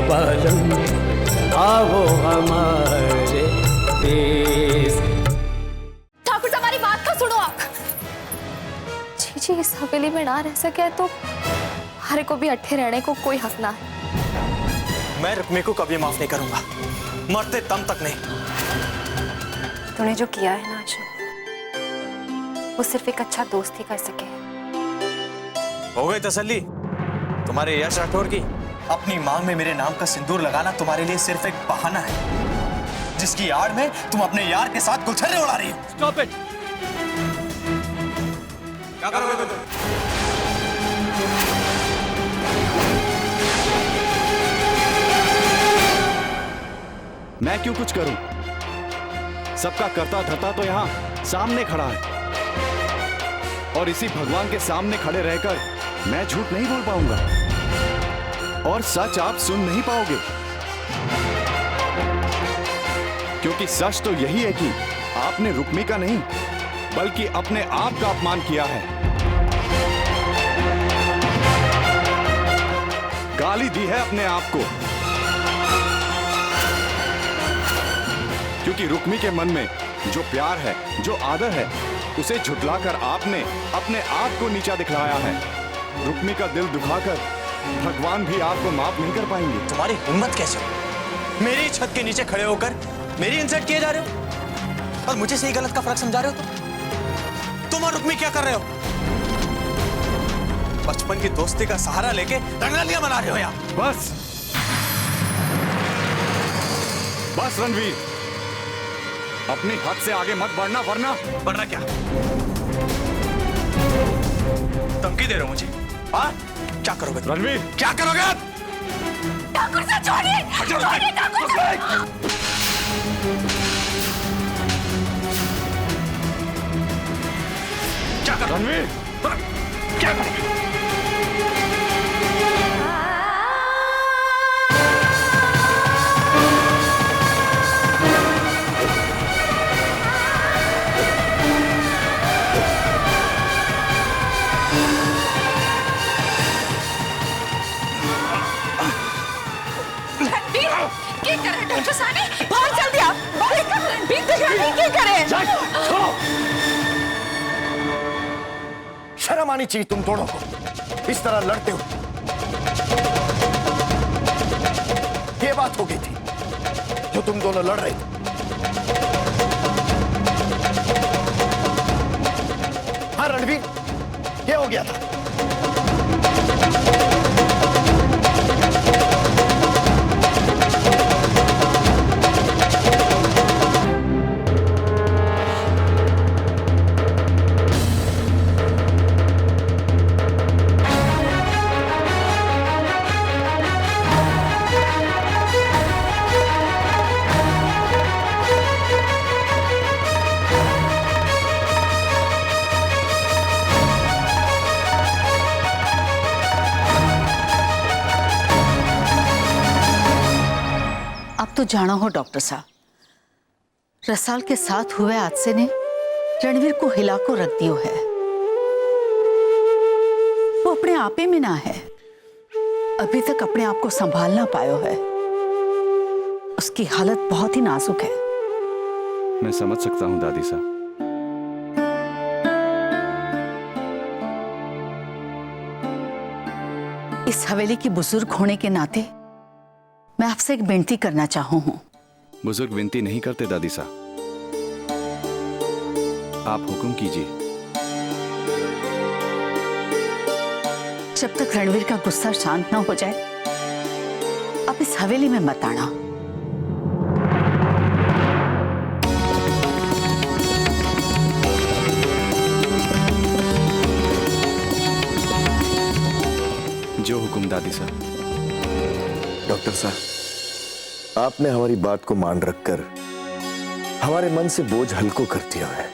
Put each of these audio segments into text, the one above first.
बालम आओ हमारे देश। ठाकुर साहब हमारी बात का सुनो आप। जी इस हवेली में ना रह सके तो हमारे को भी अट्ठे रहने को कोई हक ना है। मैं रुक्मी को कभी माफ नहीं करूंगा, मरते दम तक नहीं। तूने जो किया है ना आशु, वो सिर्फ एक अच्छा दोस्त ही कर सके। हो गई तसल्ली तुम्हारे यश राठौर की? अपनी मांग में मेरे नाम का सिंदूर लगाना तुम्हारे लिए सिर्फ एक बहाना है, जिसकी आड़ में तुम अपने यार के साथ गुलछर्रे उड़ा रही हो। Stop it. क्या करोगे तुम? मैं क्यों कुछ करूं? सबका करता धरता तो यहां सामने खड़ा है, और इसी भगवान के सामने खड़े रहकर मैं झूठ नहीं बोल पाऊंगा और सच आप सुन नहीं पाओगे, क्योंकि सच तो यही है कि आपने रुक्मी का नहीं बल्कि अपने आप का अपमान किया है। गाली दी है अपने आप को, क्योंकि रुक्मी के मन में जो प्यार है, जो आदर है, उसे झुठलाकर आपने अपने आप को नीचा दिखलाया है। रुक्मी का दिल दुखाकर भगवान भी आपको माफ नहीं कर पाएंगे। तुम्हारी हिम्मत कैसे हो मेरी छत के नीचे खड़े होकर मेरी इंसल्ट किए जा रहे हो, और मुझे सही गलत का फर्क समझा रहे हो? तुम और रुक्मी क्या कर रहे हो? बचपन की दोस्ती का सहारा लेके रंगरलियां बना रहे हो यहाँ। बस बस रणवीर, अपनी हद से आगे मत बढ़ना, वरना क्या धमकी दे रहे हो मुझे? हाँ, क्या करोगे रणवीर? क्या करोगे आप? ठाकुर साहब छोड़िए, छोड़िए ठाकुर साहब। क्या करोगे रणवीर? क्या करोगे? डॉक्टर साहब बाहर चल दिया। शर्म आनी चाहिए तुम दोनों को इस तरह लड़ते हो। ये बात हो गई थी जो तुम दोनों लड़ रहे थे। हाँ रणवीर, ये हो गया था। तो जाना हो डॉक्टर साहब, रसाल के साथ हुए हादसे ने रणवीर को हिला को रख दियो है। वो अपने आपे में ना है, अभी तक अपने आप को संभाल ना पायो है। उसकी हालत बहुत ही नाजुक है। मैं समझ सकता हूं दादी साहब। इस हवेली की बुजुर्ग होने के नाते मैं आपसे एक विनती करना चाहूं हूं। बुजुर्ग विनती नहीं करते दादी साहब, आप हुक्म कीजिए। जब तक रणवीर का गुस्सा शांत ना हो जाए, आप इस हवेली में मत आना। जो हुक्म दादी साहब। डॉक्टर साहब, आपने हमारी बात को मान रखकर हमारे मन से बोझ हल्को कर दिया है।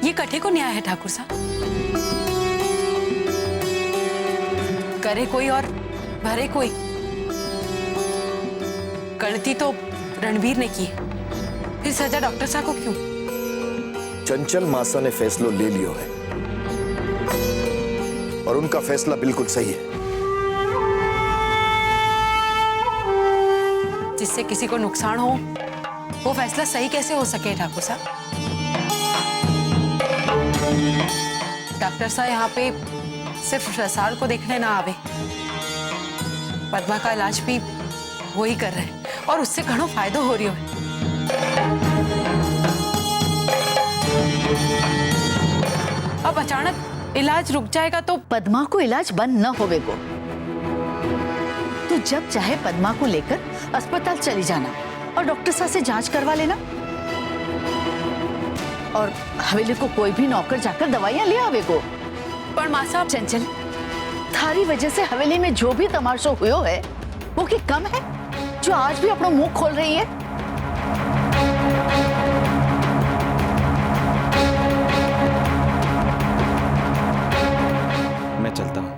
ये कठे को न्याय है ठाकुर साहब। करे कोई और भरे कोई। गलती तो रणवीर ने की, फिर सजा डॉक्टर साहब को क्यों? चंचल मासा ने फैसला ले लियो है और उनका फैसला बिल्कुल सही है। जिससे किसी को नुकसान हो, वो फैसला सही कैसे हो सके ठाकुर साहब? डॉक्टर साहब यहाँ पे सिर्फ रसाल को देखने ना आवे, पद्मा का इलाज भी वो ही कर रहे हैं और उससे घणो फायदो हो रही हो। अब अचानक इलाज रुक जाएगा तो पद्मा को इलाज बंद न होवेगो। तू जब चाहे पद्मा को लेकर अस्पताल चली जाना और डॉक्टर साहब से जांच करवा लेना, और हवेली को कोई भी नौकर जाकर दवाइयां ले आवेगो। पर माँ साहब, चंचल, थारी वजह से हवेली में जो भी तमाशो हुयो है वो की कम है जो आज भी अपना मुंह खोल रही है। मैं चलता हूं।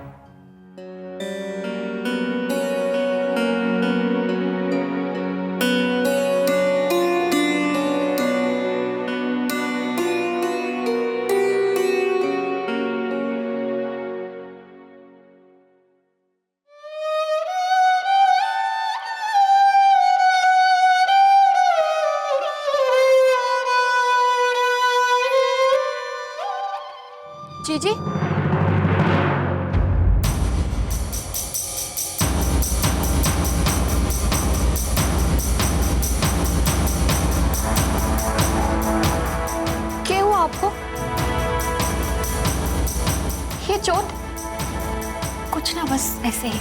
जीजी, क्या हुआ आपको? ये चोट? कुछ ना, बस ऐसे ही।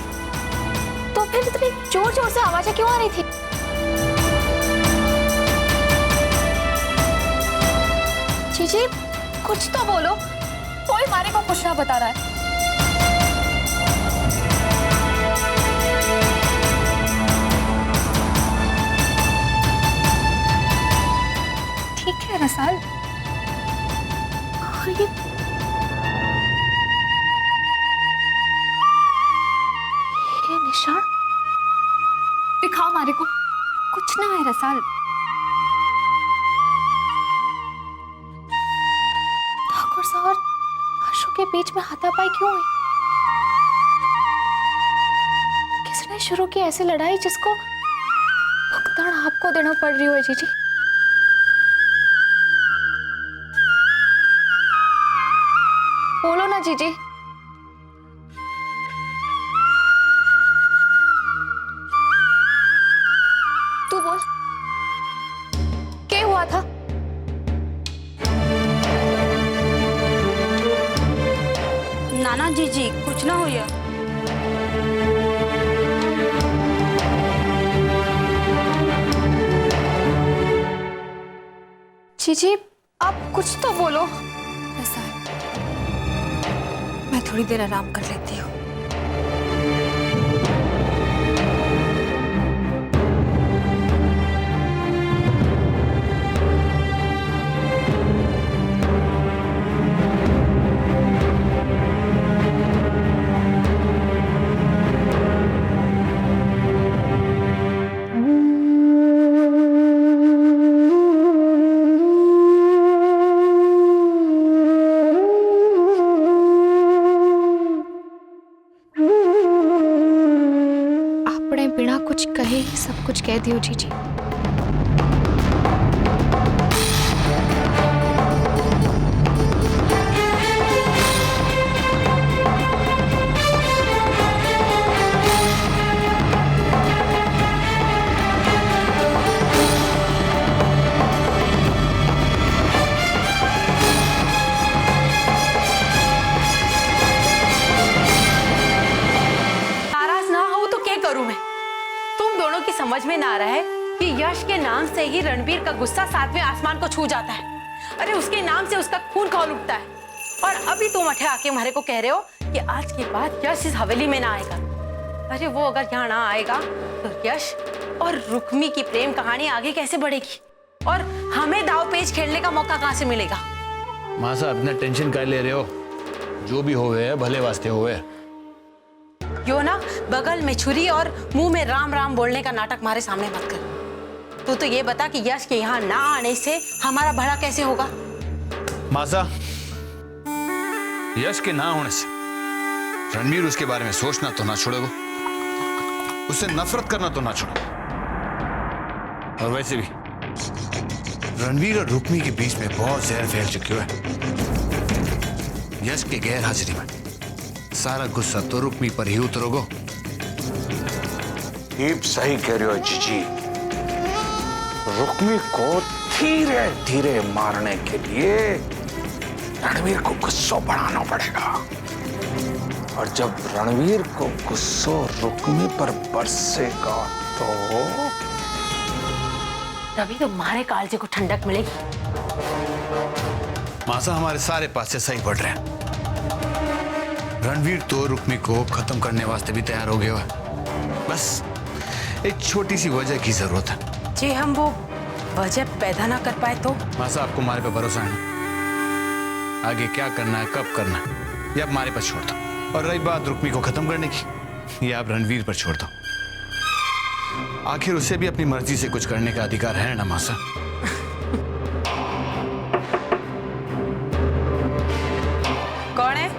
तो फिर इतनी जोर जोर से आवाजें क्यों आ रही थी? जीजी, कुछ तो बोलो, कोई मारे को कुछ ना बता रहा है। ठीक है रसाल। और ये निशान दिखाओ मारे को। कुछ ना है रसाल। ठाकुर साहब और आशु के बीच में हाथापाई क्यों हुई? किसने शुरू की ऐसी लड़ाई जिसको भुगतान आपको देना पड़ रही हो जीजी? बोलो ना जीजी। तू बोल, क्या हुआ था? नाना जीजी, कुछ ना हुआ। जीजी, आप कुछ तो बोलो। रसाल, मैं थोड़ी देर आराम कर लेती हूँ। बिना कुछ कहे ही सब कुछ कह दियो जीजी। समझ में ना आ रहा है कि यश के नाम से ही रणबीर का गुस्सा 7वें आसमान को छू जाता है। अरे उसके नाम से उसका खून खौल उठता है, और अभी तुम अठे आके हमारे को कह रहे हो कि आज के बाद यश इस हवेली में ना आएगा। अरे वो अगर यहाँ ना आएगा तो यश और रुक्मी की प्रेम कहानी आगे कैसे बढ़ेगी, और हमें दाव पेच खेलने का मौका कहाँ से मिलेगा? माँ साहब, इतना टेंशन क्या ले रहे हो? जो भी होवे भले वास्ते होवे। यो ना बगल में छुरी और मुंह में राम राम बोलने का नाटक हमारे सामने मत कर। तू तो ये बता कि यश के यहाँ ना आने से हमारा भला कैसे होगा? माँ साहब, यश के ना होने से रणबीर उसके बारे में सोचना तो ना छोड़ेगा, उससे नफरत करना तो ना छोड़ेगा। और वैसे भी रणवीर और रुक्मी के बीच में बहुत जहर फैल चुकी है। यश के गैर हाजिरी में सारा गुस्सा तो रुक्मी पर ही उतरोगो। आप सही कह रहे हो जीजी। रुक्मी को धीरे धीरे मारने के लिए रणवीर को गुस्सा बढ़ाना पड़ेगा, और जब रणवीर को गुस्सा रुक्मी पर बरसेगा तो तभी तो मारे कालजे को ठंडक मिलेगी। मासा हमारे सारे पास से सही बढ़ रहे हैं। रणवीर तो रुक्मी को खत्म करने वास्ते भी तैयार हो गया है। बस एक छोटी सी वजह की जरूरत है। जी हम वो वजह पैदा ना कर पाए तो? मासा आपको हमारे पे भरोसा है ना? आगे क्या करना है, कब करना है, ये आप हमारे पर छोड़ दो। और रही बात रुक्मी को खत्म करने की, ये आप रणवीर पर छोड़ दो। आखिर उसे भी अपनी मर्जी से कुछ करने का अधिकार है ना मासा? कौन है?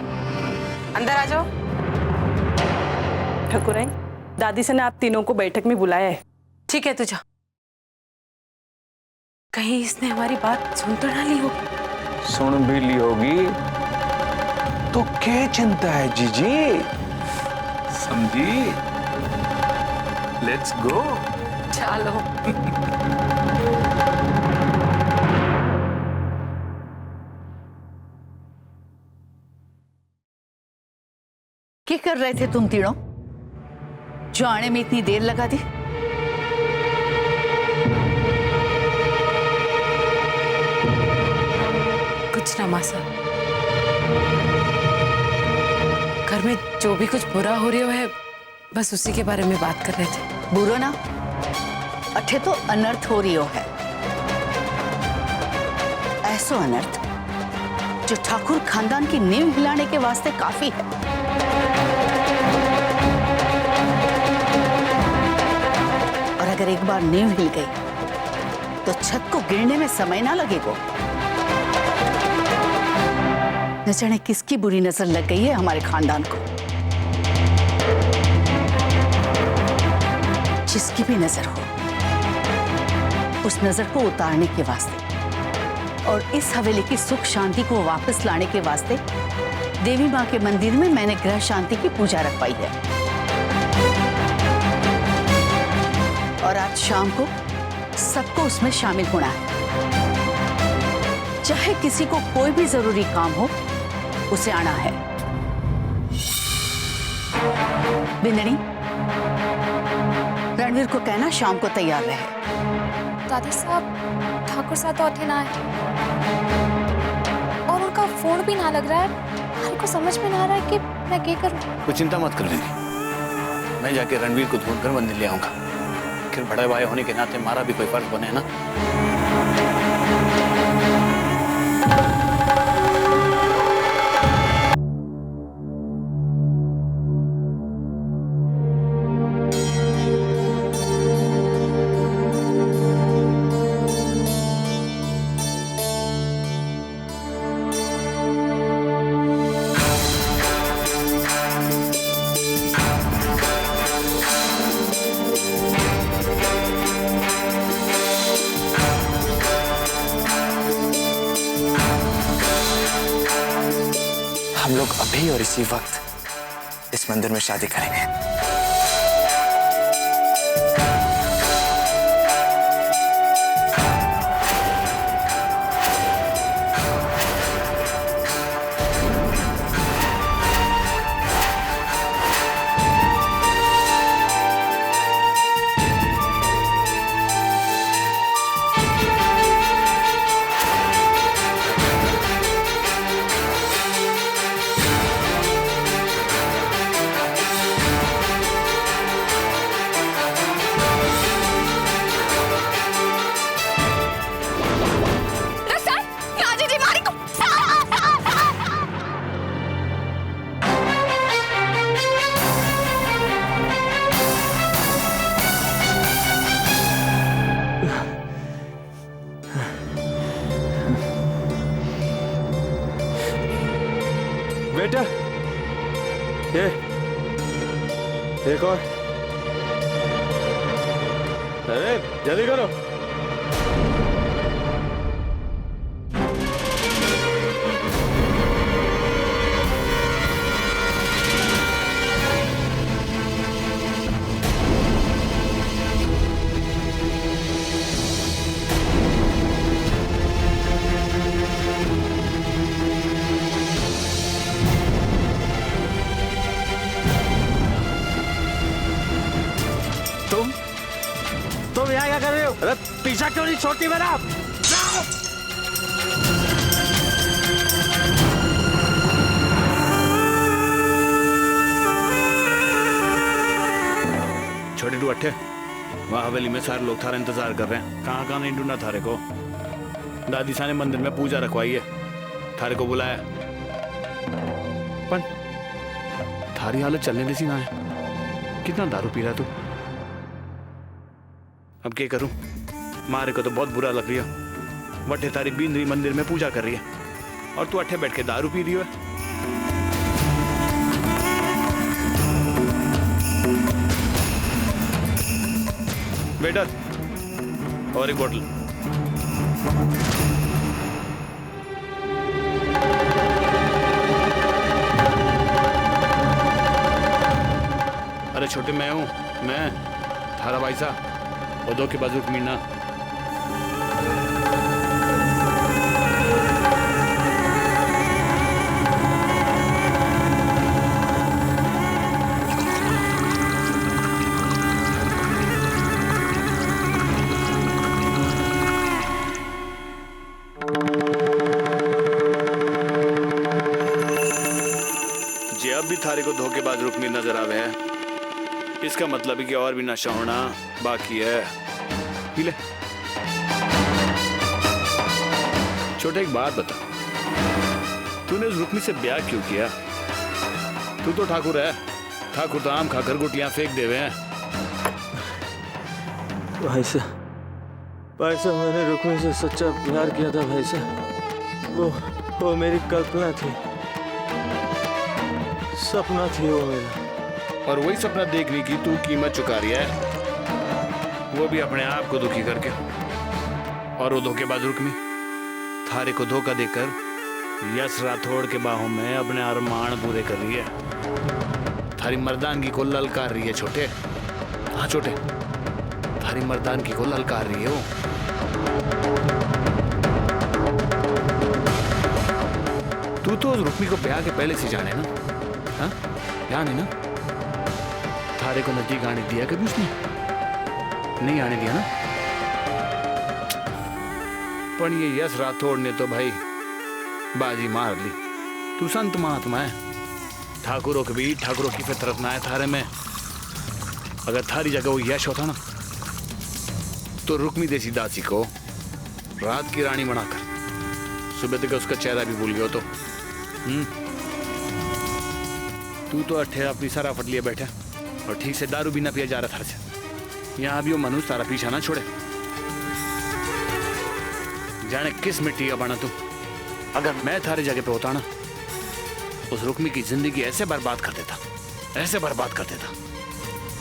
अंदर आ जाओ। ठाकुराइन, दादी से ने आप तीनों को बैठक में बुलाया है। ठीक है, तू जा। कहीं इसने हमारी बात सुन तो ना ली हो? सुन भी ली होगी तो क्या चिंता है जीजी, समझी? Let's go. चलो। क्या कर रहे थे तुम तीनों जो आने में इतनी देर लगा दी? कुछ ना मासा, घर में जो भी कुछ बुरा हो रहा है बस उसी के बारे में बात कर रहे थे। बुरो ना, अठे तो अनर्थ हो रही है। ऐसो अनर्थ जो ठाकुर खानदान की नींव हिलाने के वास्ते काफी है। और अगर एक बार नींव हिल गई तो छत को गिरने में समय ना लगेगा। न जाने किसकी बुरी नजर लग गई है हमारे खानदान को। जिसकी भी नजर हो, उस नजर को उतारने के वास्ते और इस हवेली की सुख शांति को वापस लाने के वास्ते देवी मां के मंदिर में मैंने ग्रह शांति की पूजा रखवाई है। और आज शाम को सबको उसमें शामिल होना है। चाहे किसी को कोई भी जरूरी काम हो, उसे आना है। बिंदनी, रणवीर को कहना शाम को तैयार रहे। दादी साहब, ठाकुर साहब तो अठे ना है और उनका फोन भी ना लग रहा है। हमारे को समझ में ना आ रहा है कि मैं क्या करूं। कोई चिंता मत कर दीदी, मैं जाके रणवीर को ढूंढ कर मंदिर ले आऊंगा। आखिर बड़े भाई होने के नाते हमारा भी कोई फर्ज बने ना। हम लोग अभी और इसी वक्त इस मंदिर में शादी करेंगे। बेटा, ये एक और। अरे जल्दी करो। तुम यहाँ क्या कर रहे हो? अरे पीछा क्यों नहीं छोड़ती मेरा? छोटे टू अट्ठे, वहाँ हवेली में सारे लोग थारा इंतजार कर रहे हैं। कहाँ कहाँ नहीं ढूंढा थारे को। दादी सा ने मंदिर में पूजा रखवाई है, थारे को बुलाया, पर थारी हालत चलने जैसी ना है। कितना दारू पी रहा तू? अब क्या करूं? मारे को तो बहुत बुरा लग रही है। वट्ठे तारी बींदरी मंदिर में पूजा कर रही है और तू अट्ठे बैठ के दारू पी रही है। वेटर, और एक बोतल। अरे छोटे, मैं हूं, मैं थारा भाई साहब, और दो के बाजू मीना। जे अब भी थारे को धोखेबाज रुकमी नजर आवे है, इसका मतलब है कि और भी नशा होना बाकी है। पी ले। छोटे, एक बात बता, तूने उस रुक्मी से ब्याह क्यों किया? तू तो ठाकुर है, ठाकुर तो आम खाकर गुटियां फेंक देवे हैं। भाई साहब, मैंने रुक्मी से सच्चा प्यार किया था भाई साहब। वो मेरी कल्पना थी, सपना थी वो मेरा। और वही सपना देखने की तू कीमत चुका रही है, वो भी अपने आप को दुखी करके। और वो धोखेबाज रुक्मी थारे को धोखा देकर यश राठौड़ के बाहों में अपने अरमान पूरे कर रही है। थारी मर्दानगी को ललकार रही है छोटे। हाँ छोटे, थारी मर्दानगी को ललकार रही है वो। तू तो उस रुक्मी को ब्याह के पहले से जाने ना? हाँ, जाने ना? थारे को नजदीक आने दिया कभी उसने? नहीं आने दिया ना? पर ये यश राठौड़ ने तो भाई बाजी मार ली। तू संत महात्मा है, ठाकुरों के भी ठाकुरों की फितरत ना है थारे में। अगर थारी जगह वो यश होता ना, तो रुक्मी देसी दासी को रात की रानी बनाकर सुबह तक उसका चेहरा भी भूल गया तो। तू तो अट्ठे अपनी सारा फट लिए बैठा और ठीक से दारू भी ना पिया जा रहा था से। यहाँ भी वो मनुष्य तारा पीछा ना छोड़े। जाने किस मिट्टी का बना तू। अगर मैं थारे जगह पे होता ना, उस रुक्मी की जिंदगी ऐसे बर्बाद कर देता, ऐसे बर्बाद कर देता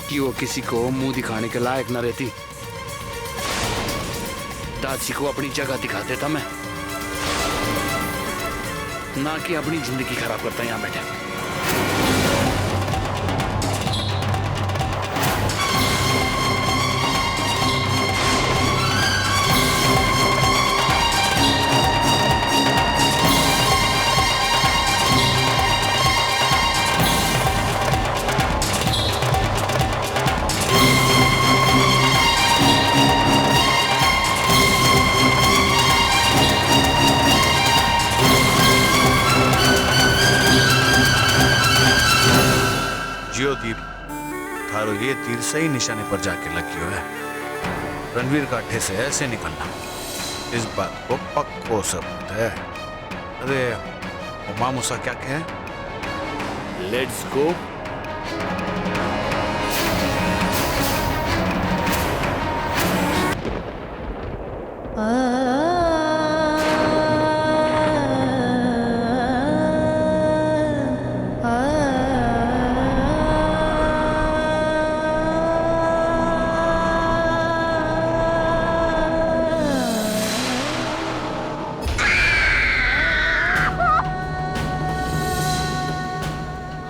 कि वो किसी को मुंह दिखाने के लायक न रहती। दासी को अपनी जगह दिखा देता मैं, ना कि अपनी जिंदगी खराब करता यहाँ बैठे। तीर थारो ये तीर सही निशाने पर जाके लग गया है। रणवीर का अट्ठे से ऐसे निकलना, इस बात को पक्को सबूत है। अरे उमा मूसा क्या कहे? Let's go.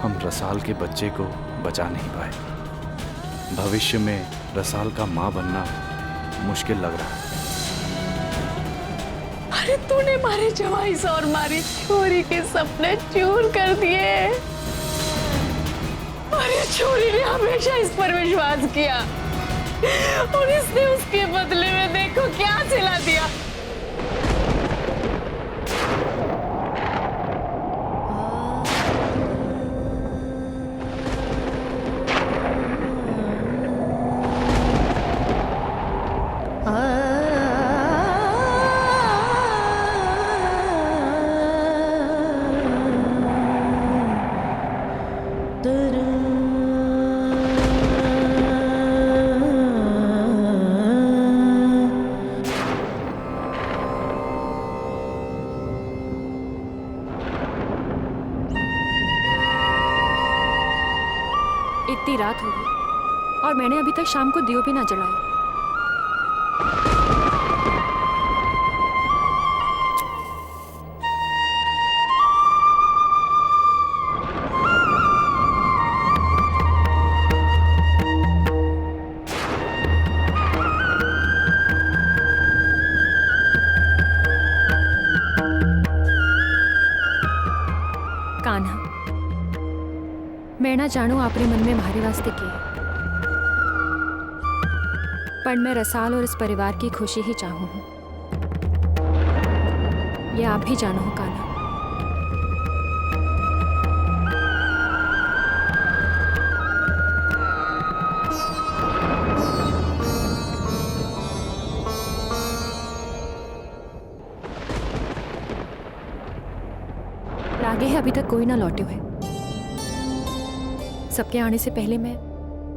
हम रसाल के बच्चे को बचा नहीं पाए। भविष्य में रसाल का मां बनना मुश्किल लग रहा है। अरे तूने मारे जवाई से और मारी छोरी के सपने चूर कर दिए। अरे छोरी ने हमेशा इस पर विश्वास किया और इसने उसके बदले में देखो क्या सिला दिया। इतनी रात हो गई और मैंने अभी तक शाम को दियो भी ना जलाया। कान्हा, मैं ना जानू आपने मन में मारे वास्ते किए, पर मैं रसाल और इस परिवार की खुशी ही चाहूं हूं। ये आप ही जानो हो कान्हा। लागे है अभी तक कोई ना लौटे हुए। सबके आने से पहले मैं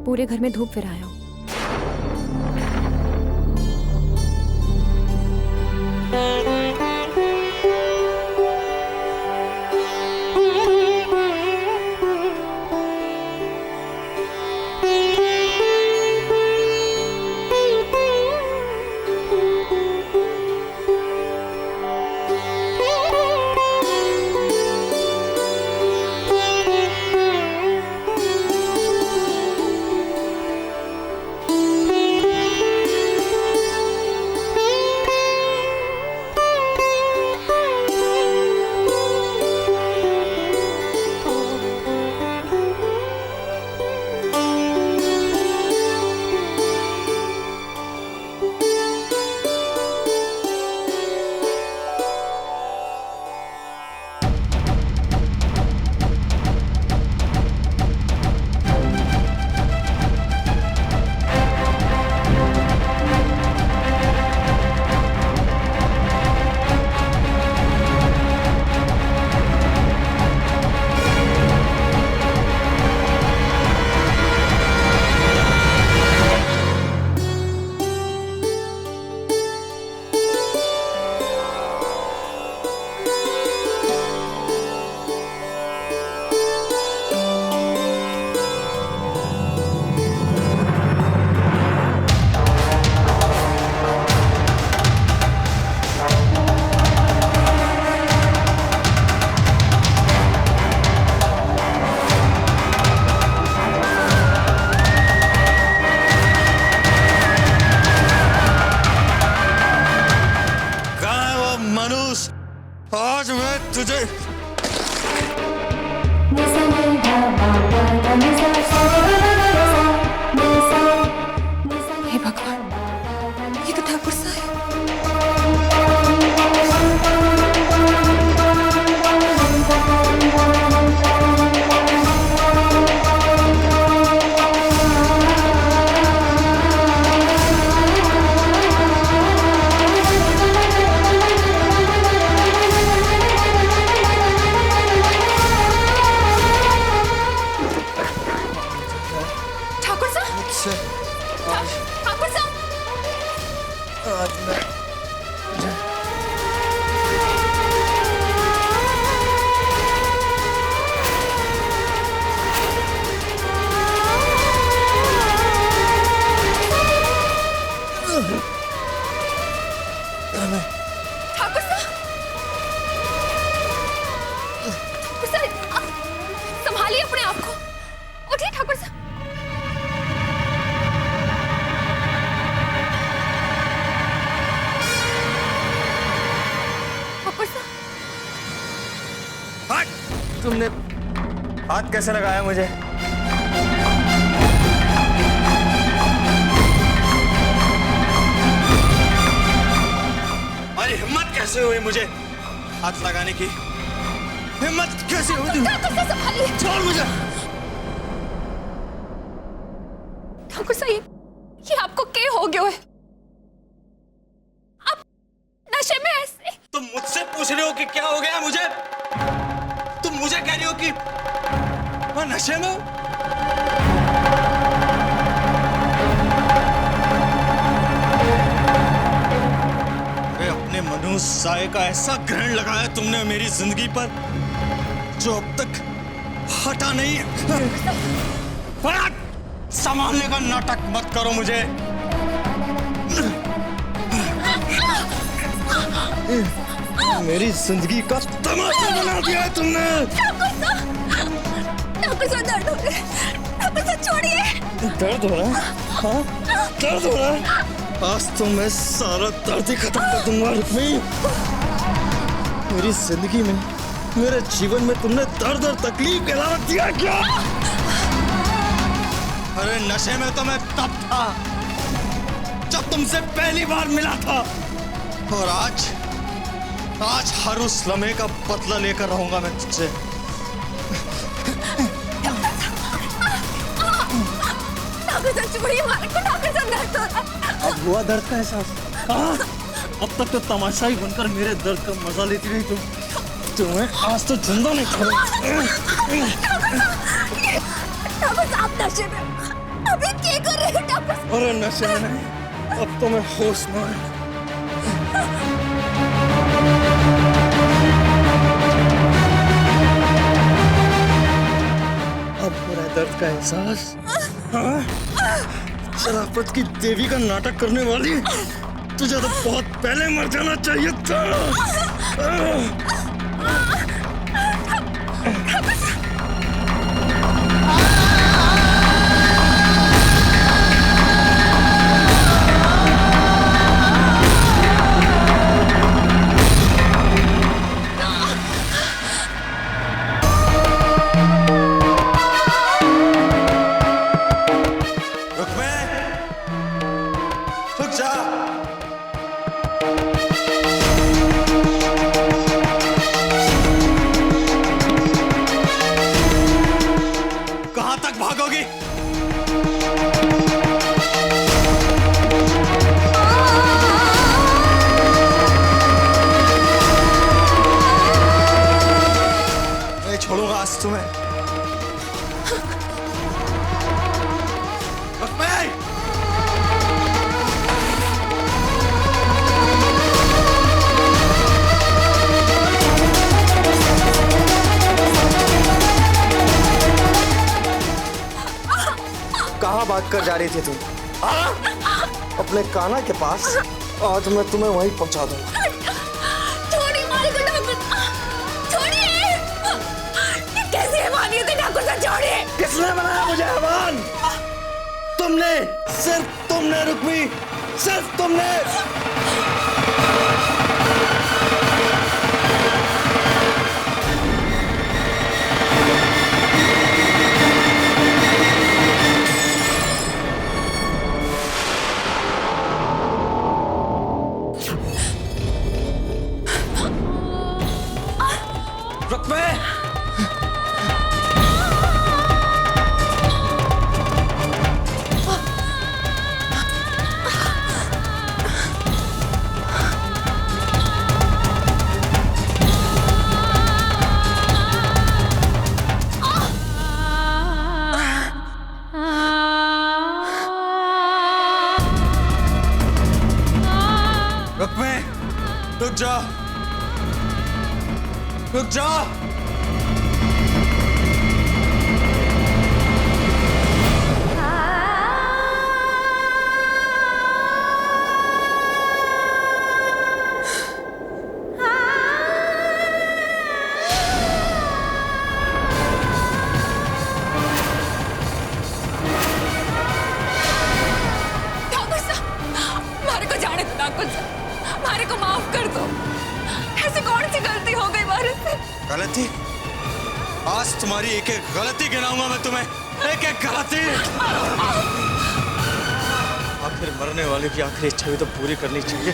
पूरे घर में धूप फिराया हूं। आज मैं तुझे हे भगवान, ये तो ठाकुर साहब संभालिए अपने आप को। उठिए ठाकुर साहब। ठाकुर साहब, तुमने हाथ कैसे लगाया मुझे? मुझे हाथ लगाने की हिम्मत कैसे हुई? छोड़ मुझे। ठाकुर साहब, ये आपको क्या हो गया है? आप नशे में ऐसे? तुम मुझसे पूछ रहे हो कि क्या हो गया मुझे? तुम मुझे कह रही हो कि मैं नशे में हूं? अपने मनु साये का ऐसा ग्रहण लगाया तुमने मेरी जिंदगी पर जो अब तक हटा नहीं है। संभालने का नाटक मत करो मुझे। मेरी जिंदगी का तमाशा बना दिया है तुमने। ठाकुर साहब, दर्द हो रहा है। ठाकुर साहब, छोड़िए। दर्द हो रहा है? हाँ? दर्द हो रहा है? आज तो मैं सारा दर्द ही खत्म कर दूंगा रुक्मी। मेरी जिंदगी में, मेरे जीवन में तुमने दर्द और तकलीफ के अलावा दिया क्या? अरे नशे में तो मैं तब था जब तुमसे पहली बार मिला था, और आज हर उस लम्हे का बदला लेकर रहूंगा मैं तुझसे। अब हुआ दर्द का एहसास? अब तक तो तमाशा ही बनकर मेरे दर्द का मजा लेती रही तुम। तुम्हें आज तो जिंदा नहीं छोड़ूंगा। नशे में अभी क्या कर रहे हो ठाकुर? अरे नशे में नहीं, अब तो मैं होश में हूं। अब हो रहा है दर्द का एहसास? शराफत की देवी का नाटक करने वाली, तुझे तो बहुत पहले मर जाना चाहिए था। छोड़ूंगा आज तुम्हें। कहाँ बात कर जा रही थी तुम? अपने कान्हा के पास? आज मैं तुम्हें वहीं पहुंचा दूंगा। किसने बनाया मुझे हैवान? तुमने, सिर्फ तुमने रुक्मी, सिर्फ तुमने। रुक्मी, रुक जा, रुक जा। हमारे को माफ कर दो। ऐसी कौन सी गलती हो गई हमारे से? गलती? आज तुम्हारी एक एक गलती गिनाऊंगा मैं तुम्हें, एक एक गलती। आखिर मरने वाले की आखिरी इच्छा भी तो पूरी करनी चाहिए।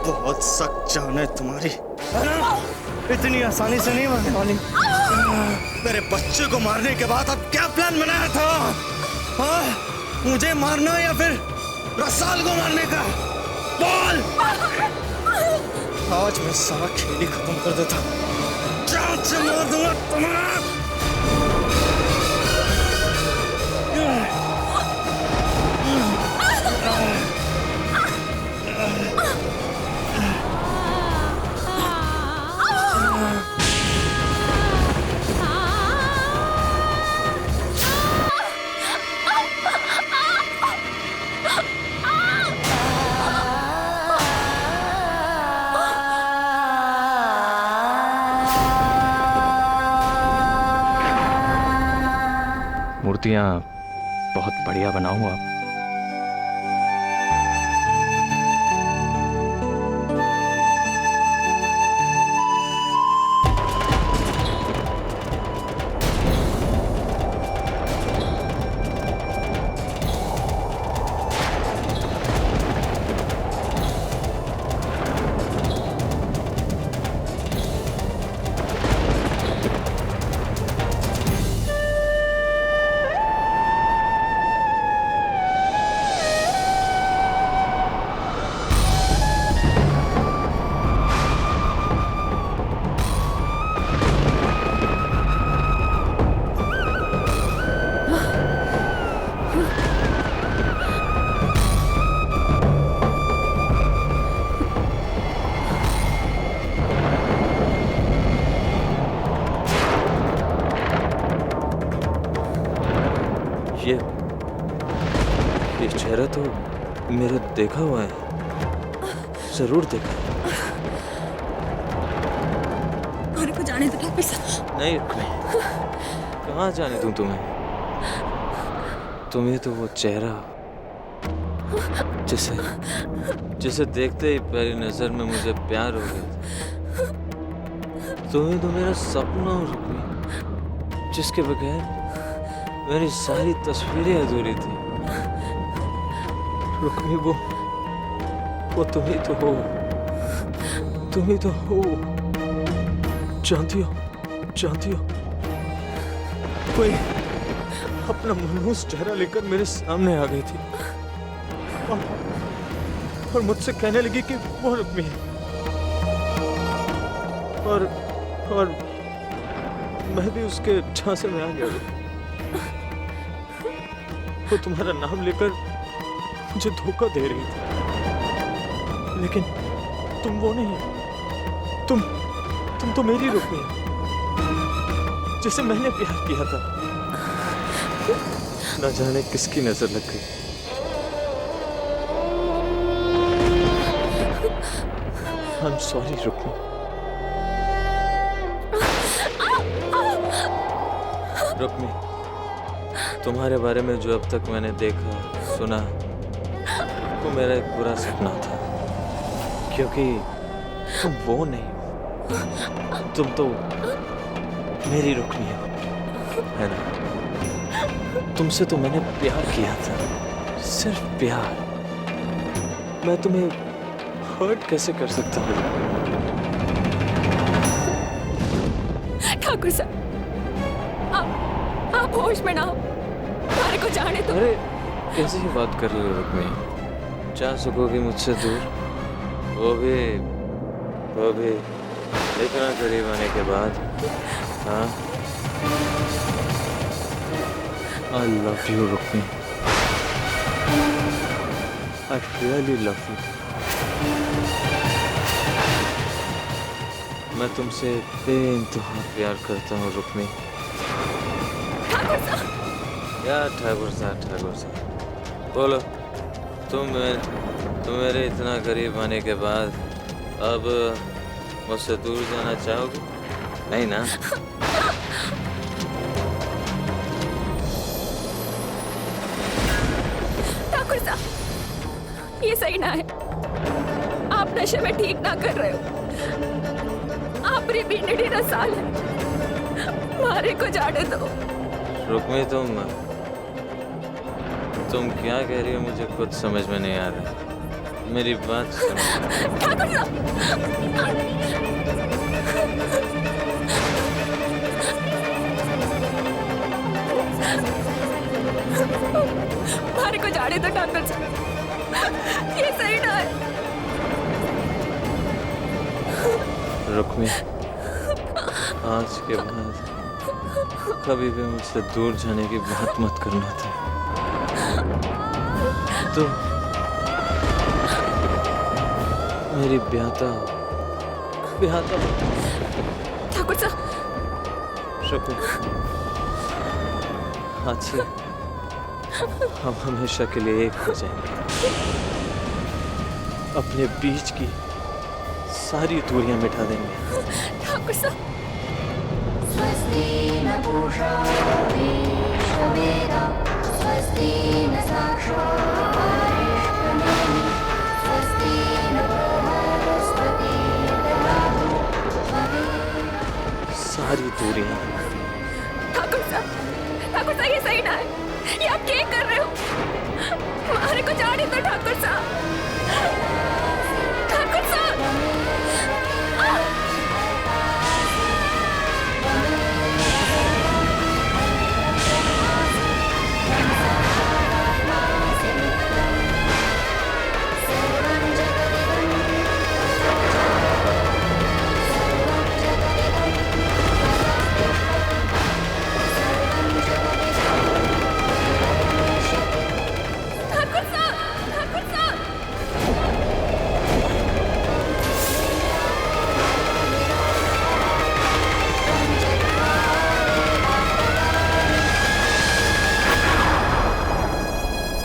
बहुत सख्त जान है तुम्हारी, है ना? इतनी आसानी से नहीं मरने वाली। मेरे बच्चे को मारने के बाद अब क्या प्लान बनाया था? हाँ? मुझे मारना या फिर रसाल को मारने का? बोल! आज मैं सारा खेल ही खत्म कर देता, जान से मार दूंगा तुम्हें। मूर्तियां बहुत बढ़िया बनाऊं आप। ये चेहरा तो मेरा देखा हुआ है, जरूर देखा है। मेरे को जाने दो डॉक्टर साहब। नहीं, कहाँ जाने दूं तुम्हें? तुम्हें तो वो चेहरा जिसे देखते ही पहली नजर में मुझे प्यार हो गया। तुम्हें तो मेरा सपना हो रुकमी, जिसके बगैर मेरी सारी तस्वीरें अधूरी थी। रुकमी, वो तुम ही तो हो, तुम ही तो हो। जानती हो कोई अपना मनहूस चेहरा लेकर मेरे सामने आ गई थी और मुझसे कहने लगी कि वो रुकमी है, और मैं भी उसके झांसे में आ गया। वो तुम्हारा नाम लेकर मुझे धोखा दे रही थी, लेकिन तुम वो नहीं है। तुम तो मेरी रुकमी है, जिसे मैंने प्यार किया था। न जाने किसकी नजर लग गई। I'm sorry Rukmi. रुकमी, तुम्हारे बारे में जो अब तक मैंने देखा सुना, वो मेरा एक बुरा सपना था, क्योंकि तुम वो नहीं हो। तुम तो मेरी रुकमी है ना? तुमसे तो मैंने प्यार किया था, सिर्फ प्यार। मैं तुम्हें हर्ट कैसे कर सकता हूँ? ठाकुर साहब, आप होश में ना हो, हमारे को जाने दो। अरे कैसे ही बात कर रही हो रुकमी? जा सकोगी मुझसे दूर? वो भी इतना करीब आने के बाद? हाँ, I love you Rukmi, I really love you। मैं तुमसे बेइंतहा प्यार करता हूँ रुकमी। क्या ठाकुर साहब बोलो। तुम मेरे इतना करीब आने के बाद अब मुझसे दूर जाना चाहोगे? नहीं ना? ठाकुर साहब, ये सही ना है। आप नशे में ठीक ना कर रहे हो। आप रिपीटेड साल है। मारे को जाने दो। रुक्मी, तुम क्या कह रही हो मुझे खुद समझ में नहीं आ रहा। मेरी बात सुनो। ठाकुर साहब, मारे को जाने दो ठाकुर साहब, ये सही ना है। रुक्मी, आज के बाद कभी भी मुझसे दूर जाने की बात मत करना था। तुम मेरी ब्याहता ठाकुर साहब, रुक्मी, आज से हम हमेशा के लिए एक हो जाएंगे। अपने बीच की सारी दूरियां मिटा देंगे। ठाकुर साहब, स्वस्ति न पूषा विश्ववेदा, स्वस्ति न साक्षो अरिष्टनेमि, स्वस्ति न बृहस्पति ददातु सारी दूरियां। ठाकुर साहब, ये सही ना है। ये आप क्या कर रहे हो? मारे को जाने दो ठाकुर साहब।